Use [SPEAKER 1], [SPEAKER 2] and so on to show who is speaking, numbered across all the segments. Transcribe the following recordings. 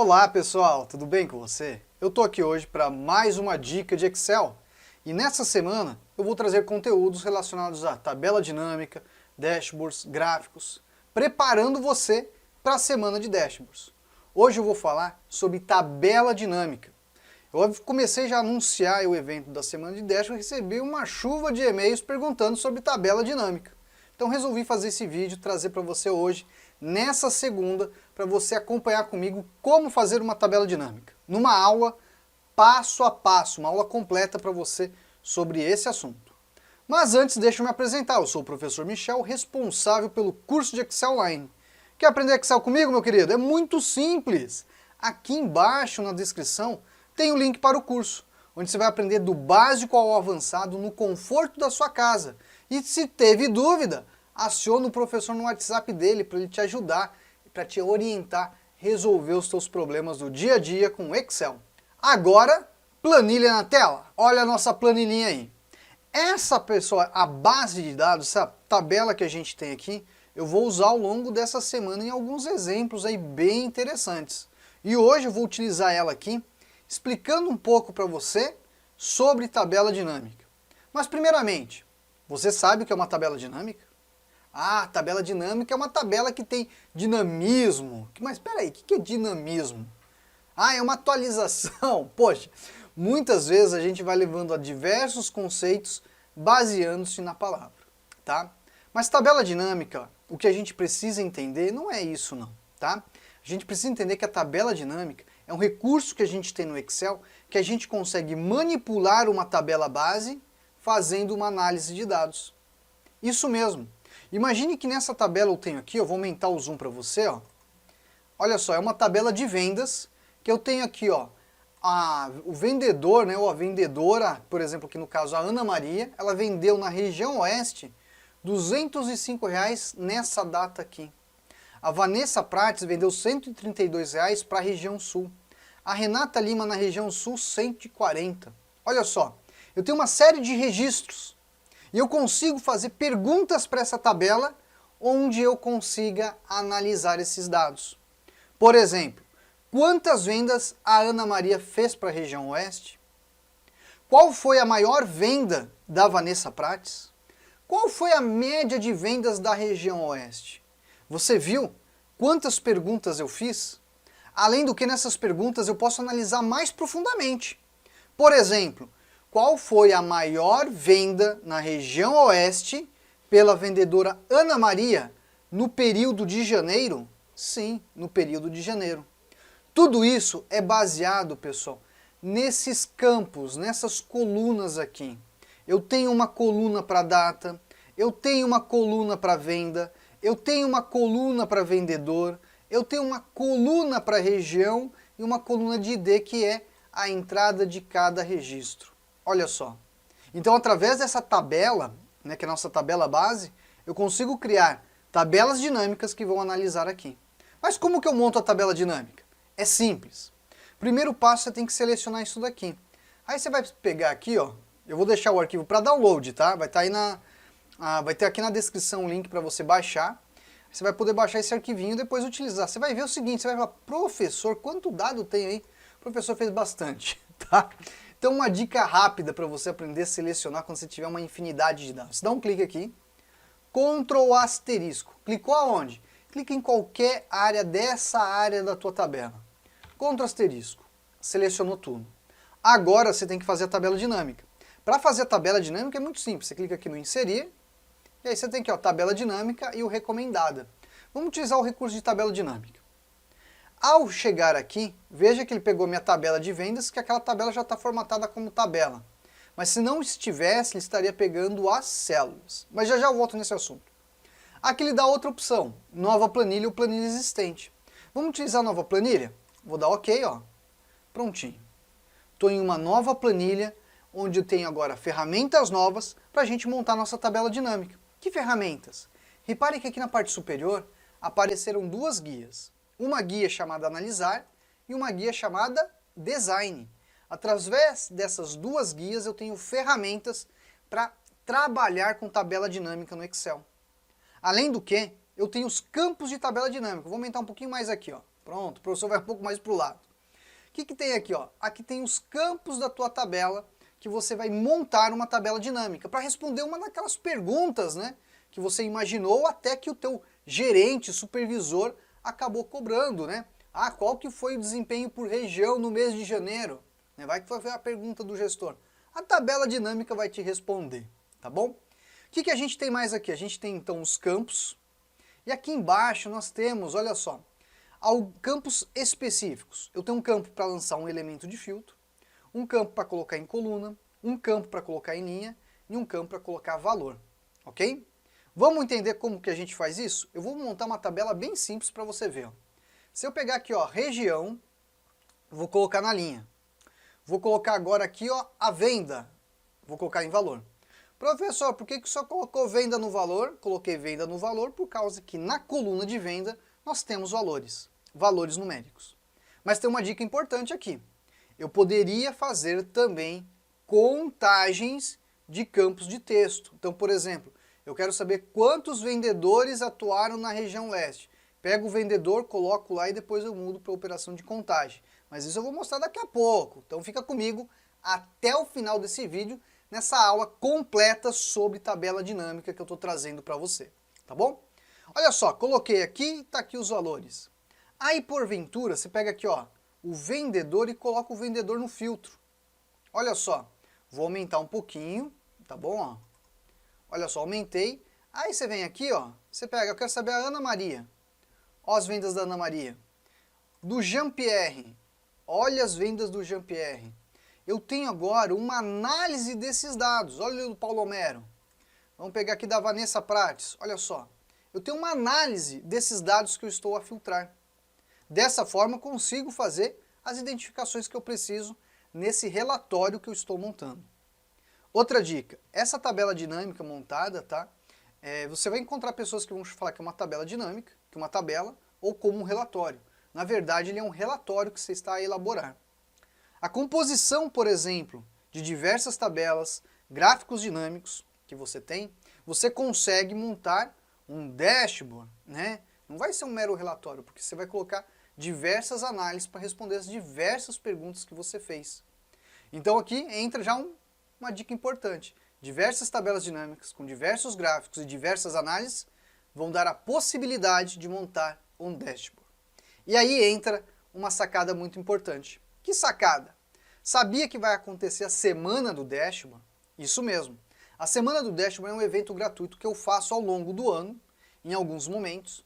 [SPEAKER 1] Olá pessoal, tudo bem com você? Eu tô aqui hoje para mais uma dica de Excel e nessa semana eu vou trazer conteúdos relacionados a tabela dinâmica, dashboards, gráficos, preparando você para a semana de dashboards. Hoje eu vou falar sobre tabela dinâmica. Eu comecei já a anunciar o evento da semana de dashboards e recebi uma chuva de e-mails perguntando sobre tabela dinâmica. Então resolvi fazer esse vídeo, trazer para você hoje, nessa segunda, para você acompanhar comigo como fazer uma tabela dinâmica. Numa aula passo a passo, uma aula completa para você sobre esse assunto. Mas antes, deixa eu me apresentar. Eu sou o professor Michel, responsável pelo curso de Excel Online. Quer aprender Excel comigo, meu querido? É muito simples. Aqui embaixo na descrição tem o link para o curso, onde você vai aprender do básico ao avançado no conforto da sua casa. E se teve dúvida, aciona o professor no WhatsApp dele para ele te ajudar, para te orientar, resolver os seus problemas do dia a dia com Excel. Agora, planilha na tela. Olha a nossa planilhinha aí. Essa, pessoal, a base de dados, essa tabela que a gente tem aqui, eu vou usar ao longo dessa semana em alguns exemplos aí bem interessantes. E hoje eu vou utilizar ela aqui, explicando um pouco para você sobre tabela dinâmica. Mas primeiramente, você sabe o que é uma tabela dinâmica? Ah, tabela dinâmica é uma tabela que tem dinamismo. Mas espera aí, o que é dinamismo? Ah, é uma atualização. Poxa, muitas vezes a gente vai levando a diversos conceitos baseando-se na palavra, tá? Mas tabela dinâmica, o que a gente precisa entender não é isso não, tá? A gente precisa entender que a tabela dinâmica é um recurso que a gente tem no Excel que a gente consegue manipular uma tabela base fazendo uma análise de dados. Isso mesmo. Imagine que nessa tabela eu tenho aqui, eu vou aumentar o zoom para você, ó. Olha só, é uma tabela de vendas que eu tenho aqui, ó, o vendedor, né, ou a vendedora, por exemplo, aqui no caso a Ana Maria, ela vendeu na região oeste R$ 205 nessa data aqui. A Vanessa Prates vendeu R$ 132 para a região sul. A Renata Lima na região sul 140. Olha só, eu tenho uma série de registros e eu consigo fazer perguntas para essa tabela onde eu consiga analisar esses dados. Por exemplo, quantas vendas a Ana Maria fez para a região oeste? Qual foi a maior venda da Vanessa Prates? Qual foi a média de vendas da região oeste? Você viu quantas perguntas eu fiz? Além do que nessas perguntas eu posso analisar mais profundamente. Por exemplo, qual foi a maior venda na região oeste pela vendedora Ana Maria no período de janeiro? Sim, no período de janeiro. Tudo isso é baseado, pessoal, nesses campos, nessas colunas aqui. Eu tenho uma coluna para data, eu tenho uma coluna para venda, eu tenho uma coluna para vendedor, eu tenho uma coluna para região e uma coluna de ID que é a entrada de cada registro. Olha só. Então, através dessa tabela, né, que é a nossa tabela base, eu consigo criar tabelas dinâmicas que vão analisar aqui. Mas como que eu monto a tabela dinâmica? É simples. Primeiro passo, você tem que selecionar isso daqui. Aí você vai pegar aqui, ó, eu vou deixar o arquivo para download, tá? Vai estar aí vai ter aqui na descrição o link para você baixar. Você vai poder baixar esse arquivinho e depois utilizar. Você vai ver o seguinte, você vai falar, professor, quanto dado tem aí? O professor fez bastante, tá? Então uma dica rápida para você aprender a selecionar quando você tiver uma infinidade de dados. Você dá um clique aqui, Ctrl asterisco. Clicou aonde? Clica em qualquer área dessa área da tua tabela. Ctrl asterisco. Selecionou tudo. Agora você tem que fazer a tabela dinâmica. Para fazer a tabela dinâmica é muito simples. Você clica aqui no inserir, e aí você tem aqui, ó, tabela dinâmica e o recomendada. Vamos utilizar o recurso de tabela dinâmica. Ao chegar aqui, veja que ele pegou minha tabela de vendas, que aquela tabela já está formatada como tabela. Mas se não estivesse, ele estaria pegando as células. Mas já eu volto nesse assunto. Aqui ele dá outra opção, nova planilha ou planilha existente. Vamos utilizar a nova planilha? Vou dar OK, ó. Prontinho. Estou em uma nova planilha, onde eu tenho agora ferramentas novas para a gente montar nossa tabela dinâmica. Que ferramentas? Repare que aqui na parte superior apareceram duas guias. Uma guia chamada Analisar e uma guia chamada Design. Através dessas duas guias eu tenho ferramentas para trabalhar com tabela dinâmica no Excel. Além do que, eu tenho os campos de tabela dinâmica. Vou aumentar um pouquinho mais aqui, ó. Pronto, o professor vai um pouco mais para o lado. O que tem aqui? Ó? Aqui tem os campos da tua tabela, que você vai montar uma tabela dinâmica para responder uma daquelas perguntas, né, que você imaginou até que o teu gerente, supervisor, acabou cobrando, né? Ah, qual que foi o desempenho por região no mês de janeiro? Vai que foi a pergunta do gestor. A tabela dinâmica vai te responder, tá bom? O que a gente tem mais aqui? A gente tem então os campos, e aqui embaixo nós temos, olha só, campos específicos. Eu tenho um campo para lançar um elemento de filtro, um campo para colocar em coluna, um campo para colocar em linha e um campo para colocar valor, ok? Vamos entender como que a gente faz isso? Eu vou montar uma tabela bem simples para você ver. Ó. Se eu pegar aqui, ó, região, vou colocar na linha. Vou colocar agora aqui, ó, a venda, vou colocar em valor. Professor, por que só colocou venda no valor? Coloquei venda no valor por causa que na coluna de venda nós temos valores numéricos. Mas tem uma dica importante aqui. Eu poderia fazer também contagens de campos de texto. Então, por exemplo, eu quero saber quantos vendedores atuaram na região leste. Pego o vendedor, coloco lá e depois eu mudo para a operação de contagem. Mas isso eu vou mostrar daqui a pouco. Então fica comigo até o final desse vídeo, nessa aula completa sobre tabela dinâmica que eu estou trazendo para você. Tá bom? Olha só, coloquei aqui, tá aqui os valores. Aí, porventura, você pega aqui, ó, o vendedor e coloca o vendedor no filtro. Olha só, vou aumentar um pouquinho, tá bom? Ó. Olha só, aumentei. Aí você vem aqui, ó, você pega, eu quero saber a Ana Maria. Ó as vendas da Ana Maria. Do Jean-Pierre, olha as vendas do Jean-Pierre. Eu tenho agora uma análise desses dados. Olha o do Paulo Homero. Vamos pegar aqui da Vanessa Prates, olha só. Eu tenho uma análise desses dados que eu estou a filtrar. Dessa forma, eu consigo fazer as identificações que eu preciso nesse relatório que eu estou montando. Outra dica, essa tabela dinâmica montada, tá? Você vai encontrar pessoas que vão falar que é uma tabela dinâmica, que é uma tabela, ou como um relatório. Na verdade, ele é um relatório que você está a elaborar. A composição, por exemplo, de diversas tabelas, gráficos dinâmicos que você tem, você consegue montar um dashboard, né? Não vai ser um mero relatório, porque você vai colocar diversas análises para responder as diversas perguntas que você fez. Então aqui entra já uma dica importante. Diversas tabelas dinâmicas, com diversos gráficos e diversas análises, vão dar a possibilidade de montar um dashboard. E aí entra uma sacada muito importante. Que sacada? Sabia que vai acontecer a Semana do Dashboard? Isso mesmo. A Semana do Dashboard é um evento gratuito que eu faço ao longo do ano, em alguns momentos,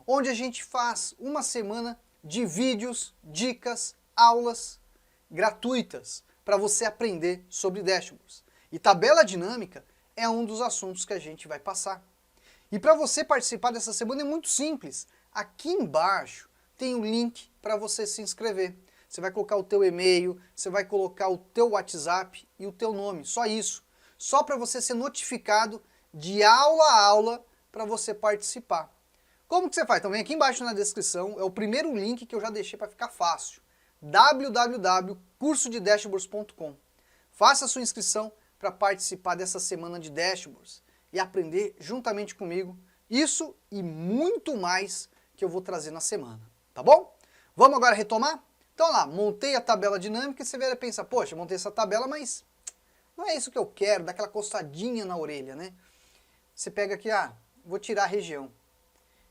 [SPEAKER 1] onde a gente faz uma semana de vídeos, dicas, aulas gratuitas para você aprender sobre dashboards. E tabela dinâmica é um dos assuntos que a gente vai passar. E para você participar dessa semana é muito simples. Aqui embaixo tem um link para você se inscrever. Você vai colocar o teu e-mail, você vai colocar o teu WhatsApp e o teu nome, só isso. Só para você ser notificado de aula a aula para você participar. Como que você faz? Então vem aqui embaixo na descrição, é o primeiro link que eu já deixei para ficar fácil. www.cursodedashboards.com. Faça a sua inscrição para participar dessa semana de dashboards e aprender juntamente comigo isso e muito mais que eu vou trazer na semana, tá bom? Vamos agora retomar? Então lá, montei a tabela dinâmica e você vai pensar, poxa, montei essa tabela, mas não é isso que eu quero, dá aquela coçadinha na orelha, né? Você pega aqui, vou tirar a região.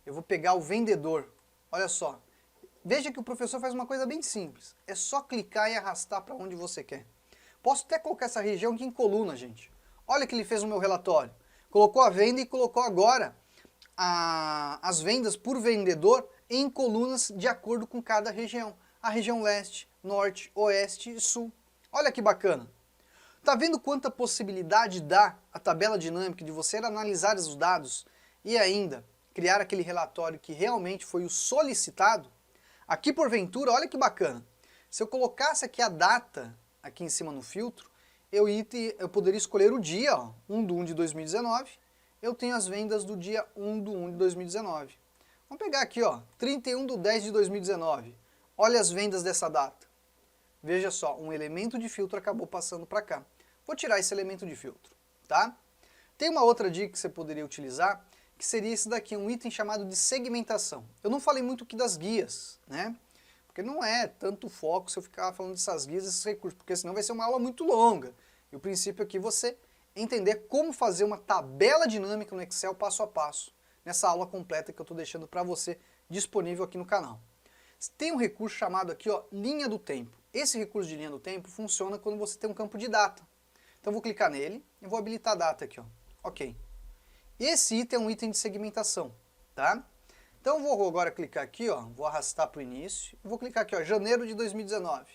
[SPEAKER 1] Eu vou pegar o vendedor. Olha só. Veja que o professor faz uma coisa bem simples. É só clicar e arrastar para onde você quer. Posso até colocar essa região aqui em coluna, gente. Olha que ele fez no meu relatório. Colocou a venda e colocou agora as vendas por vendedor em colunas de acordo com cada região. A região leste, norte, oeste e sul. Olha que bacana. Tá vendo quanta possibilidade dá a tabela dinâmica de você analisar os dados e ainda criar aquele relatório que realmente foi o solicitado? Aqui porventura, olha que bacana. Se eu colocasse aqui a data aqui em cima no filtro, eu poderia escolher o dia, ó, 1/1 de 2019. Eu tenho as vendas do dia 1/1 de 2019. Vamos pegar aqui, ó, 31/10 de 2019. Olha as vendas dessa data. Veja só, um elemento de filtro acabou passando para cá. Vou tirar esse elemento de filtro, tá? Tem uma outra dica que você poderia utilizar, que seria esse daqui, um item chamado de segmentação. Eu não falei muito aqui das guias, né? Porque não é tanto foco se eu ficar falando dessas guias, desses recursos, porque senão vai ser uma aula muito longa. E o princípio aqui é você entender como fazer uma tabela dinâmica no Excel passo a passo, nessa aula completa que eu estou deixando para você disponível aqui no canal. Tem um recurso chamado aqui, ó, linha do tempo. Esse recurso de linha do tempo funciona quando você tem um campo de data. Então eu vou clicar nele e vou habilitar a data aqui, ó. Ok. Esse item é um item de segmentação, tá? Então eu vou agora clicar aqui, ó, vou arrastar para o início, vou clicar aqui, ó, janeiro de 2019,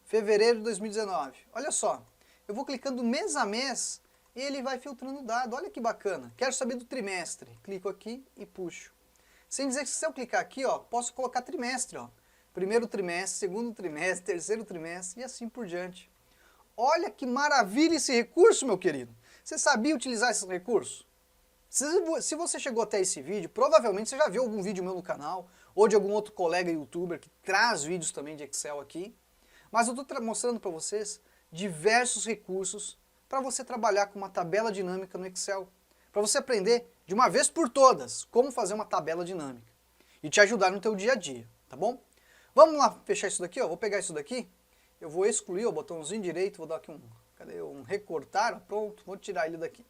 [SPEAKER 1] fevereiro de 2019. Olha só, eu vou clicando mês a mês e ele vai filtrando o dado. Olha que bacana. Quero saber do trimestre. Clico aqui e puxo. Sem dizer que se eu clicar aqui, ó, posso colocar trimestre, ó. Primeiro trimestre, segundo trimestre, terceiro trimestre e assim por diante. Olha que maravilha esse recurso, meu querido. Você sabia utilizar esse recurso? Se você chegou até esse vídeo, provavelmente você já viu algum vídeo meu no canal, ou de algum outro colega youtuber que traz vídeos também de Excel aqui. Mas eu estou mostrando para vocês diversos recursos para você trabalhar com uma tabela dinâmica no Excel. Para você aprender de uma vez por todas como fazer uma tabela dinâmica. E te ajudar no teu dia a dia, tá bom? Vamos lá fechar isso daqui, ó. Vou pegar isso daqui, eu vou excluir o botãozinho direito, vou dar aqui um recortar, ó, pronto, vou tirar ele daqui.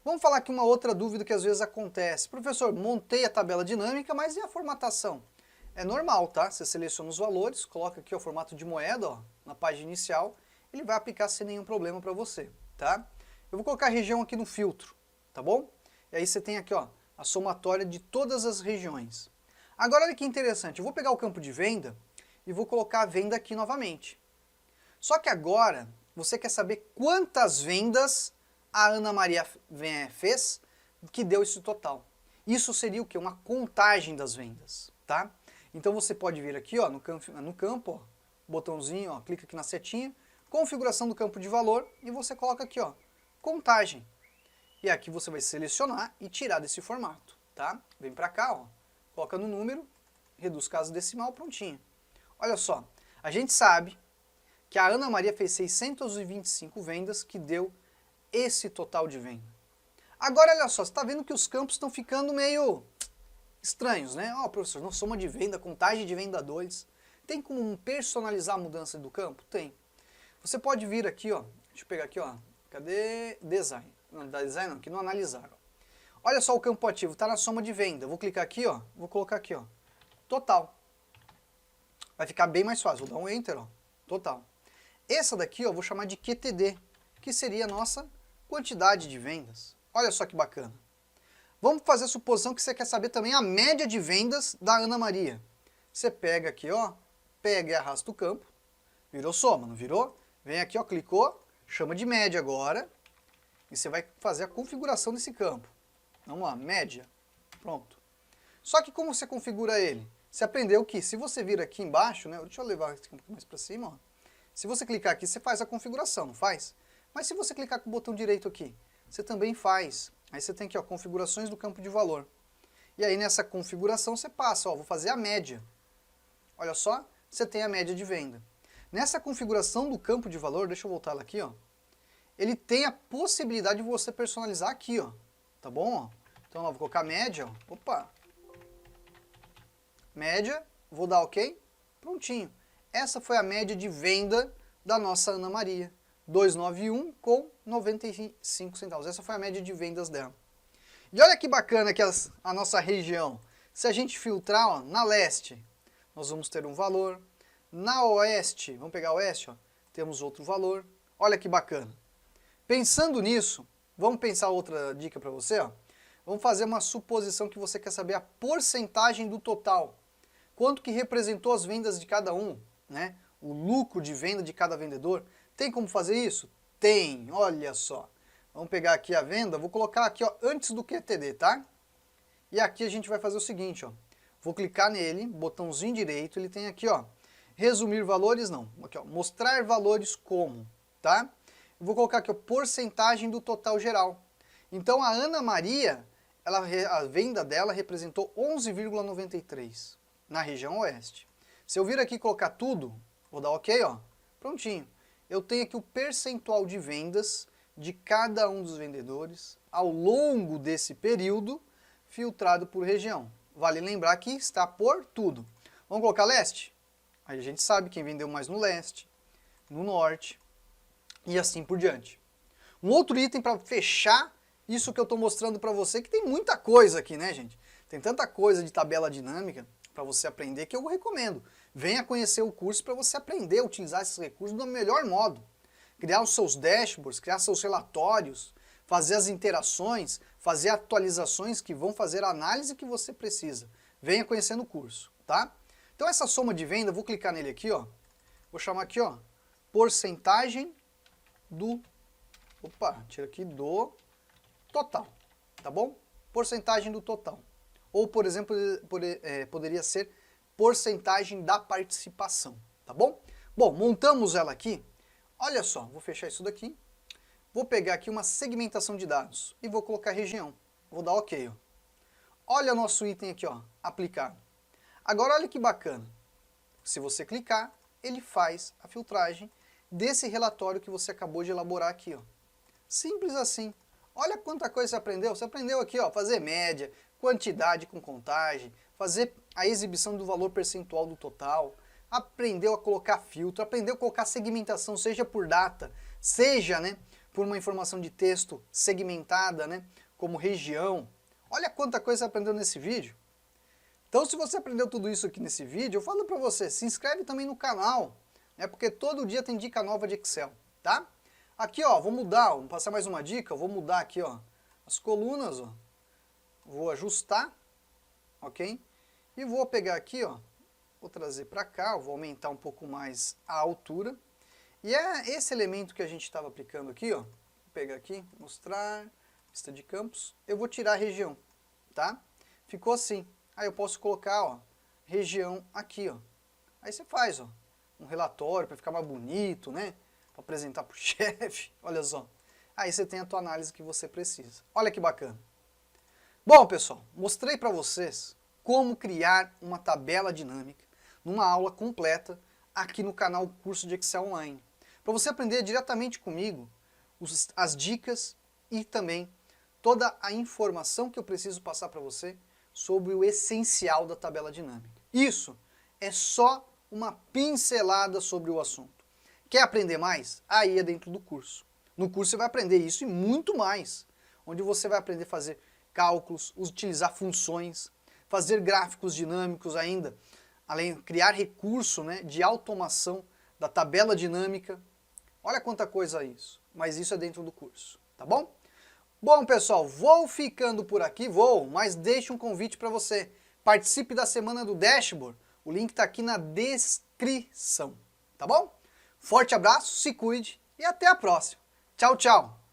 [SPEAKER 1] Vamos falar aqui uma outra dúvida que às vezes acontece. Professor, montei a tabela dinâmica, mas e a formatação? É normal, tá? Você seleciona os valores, coloca aqui o formato de moeda, ó, na página inicial, ele vai aplicar sem nenhum problema para você, tá? Eu vou colocar a região aqui no filtro, tá bom? E aí você tem aqui, ó, a somatória de todas as regiões. Agora olha que interessante, eu vou pegar o campo de venda e vou colocar a venda aqui novamente. Só que agora você quer saber quantas vendas a Ana Maria fez que deu esse total. Isso seria o quê? Uma contagem das vendas, tá? Então você pode vir aqui, ó, no campo, ó, botãozinho, ó, clica aqui na setinha, configuração do campo de valor e você coloca aqui, ó, contagem. E aqui você vai selecionar e tirar desse formato, tá? Vem pra cá, ó, coloca no número, reduz casa decimal, prontinho. Olha só, a gente sabe que a Ana Maria fez 625 vendas que deu esse total de venda. Agora olha só, você está vendo que os campos estão ficando meio estranhos, né? Ó, professor, não soma de venda, contagem de vendedores. Tem como personalizar a mudança do campo? Tem. Você pode vir aqui, ó, deixa eu pegar aqui, ó, cadê design? Não, design não, aqui no analisar. Ó. Olha só o campo ativo, está na soma de venda. Eu vou clicar aqui, ó, vou colocar aqui, ó, total. Vai ficar bem mais fácil, vou dar um enter, ó, total. Essa daqui, ó, eu vou chamar de QTD, que seria a nossa quantidade de vendas. Olha só que bacana. Vamos fazer a suposição que você quer saber também a média de vendas da Ana Maria. Você pega aqui, ó, pega e arrasta o campo, virou soma, não virou? Vem aqui, ó, clicou, chama de média agora, e você vai fazer a configuração desse campo. Vamos lá, média, pronto. Só que como você configura ele? Você aprendeu que se você vir aqui embaixo, né, deixa eu levar esse campo mais para cima, ó. Se você clicar aqui, você faz a configuração, não faz? Mas se você clicar com o botão direito aqui, você também faz. Aí você tem aqui, ó, configurações do campo de valor. E aí nessa configuração você passa, ó, vou fazer a média. Olha só, você tem a média de venda. Nessa configuração do campo de valor, deixa eu voltar lá aqui, ó. Ele tem a possibilidade de você personalizar aqui, ó. Tá bom? Ó? Então, ó, vou colocar média, ó. Opa! Média, vou dar OK. Prontinho. Essa foi a média de venda da nossa Ana Maria. 291 com 95 centavos. Essa foi a média de vendas dela. E olha que bacana que a nossa região. Se a gente filtrar, ó, na leste, nós vamos ter um valor. Na oeste, vamos pegar a oeste, ó, temos outro valor. Olha que bacana. Pensando nisso, vamos pensar outra dica para você, ó. Vamos fazer uma suposição que você quer saber a porcentagem do total. Quanto que representou as vendas de cada um, né? O lucro de venda de cada vendedor. Tem como fazer isso? Tem, olha só. Vamos pegar aqui a venda, vou colocar aqui, ó, antes do QTD, tá? E aqui a gente vai fazer o seguinte, ó. Vou clicar nele, botãozinho direito, ele tem aqui, ó, resumir valores, não, aqui, ó, mostrar valores como, tá? Eu vou colocar aqui, ó, porcentagem do total geral. Então a Ana Maria, a venda dela representou 11,93 na região oeste. Se eu vir aqui e colocar tudo, vou dar OK, ó, prontinho. Eu tenho aqui o percentual de vendas de cada um dos vendedores ao longo desse período, filtrado por região. Vale lembrar que está por tudo. Vamos colocar leste? Aí a gente sabe quem vendeu mais no leste, no norte e assim por diante. Um outro item para fechar isso que eu estou mostrando para você, que tem muita coisa aqui, né, gente? Tem tanta coisa de tabela dinâmica para você aprender que eu recomendo. Venha conhecer o curso para você aprender a utilizar esses recursos do melhor modo. Criar os seus dashboards, criar seus relatórios, fazer as interações, fazer atualizações que vão fazer a análise que você precisa. Venha conhecendo o curso, tá? Então essa soma de venda, vou clicar nele aqui, ó. Vou chamar aqui, ó, porcentagem do... Opa, tira aqui do total, tá bom? Porcentagem do total. Ou, por exemplo, poderia ser porcentagem da participação, tá bom? Bom, montamos ela aqui. Olha só, vou fechar isso daqui. Vou pegar aqui uma segmentação de dados e vou colocar região. Vou dar OK, ó. Olha o nosso item aqui, ó, aplicado. Agora olha que bacana. Se você clicar, ele faz a filtragem desse relatório que você acabou de elaborar aqui, ó. Simples assim. Olha quanta coisa você aprendeu. Você aprendeu aqui, ó, fazer média, quantidade com contagem, fazer a exibição do valor percentual do total, aprendeu a colocar filtro, aprendeu a colocar segmentação, seja por data, seja, né, por uma informação de texto segmentada, né, como região. Olha quanta coisa você aprendeu nesse vídeo. Então, se você aprendeu tudo isso aqui nesse vídeo, eu falo para você, se inscreve também no canal, né, porque todo dia tem dica nova de Excel, tá? Aqui, ó, vou mudar, vou passar mais uma dica, eu vou mudar aqui, ó, as colunas, ó. Vou ajustar, ok? E vou pegar aqui, ó, vou trazer para cá, vou aumentar um pouco mais a altura. E é esse elemento que a gente estava aplicando aqui, ó. Vou pegar aqui, mostrar, lista de campos. Eu vou tirar a região, tá? Ficou assim. Aí eu posso colocar, ó, região aqui, ó. Aí você faz, ó, um relatório para ficar mais bonito, né? Para apresentar para o chefe, olha só. Aí você tem a tua análise que você precisa. Olha que bacana. Bom, pessoal, mostrei para vocês como criar uma tabela dinâmica numa aula completa aqui no canal Curso de Excel Online. Para você aprender diretamente comigo as dicas e também toda a informação que eu preciso passar para você sobre o essencial da tabela dinâmica. Isso é só uma pincelada sobre o assunto. Quer aprender mais? Aí é dentro do curso. No curso você vai aprender isso e muito mais, onde você vai aprender a fazer cálculos, utilizar funções, fazer gráficos dinâmicos ainda, além de criar recurso, né, de automação da tabela dinâmica. Olha quanta coisa é isso, mas isso é dentro do curso, tá bom? Bom, pessoal, vou ficando por aqui, mas deixe um convite para você. Participe da semana do Dashboard, o link está aqui na descrição, tá bom? Forte abraço, se cuide e até a próxima. Tchau, tchau!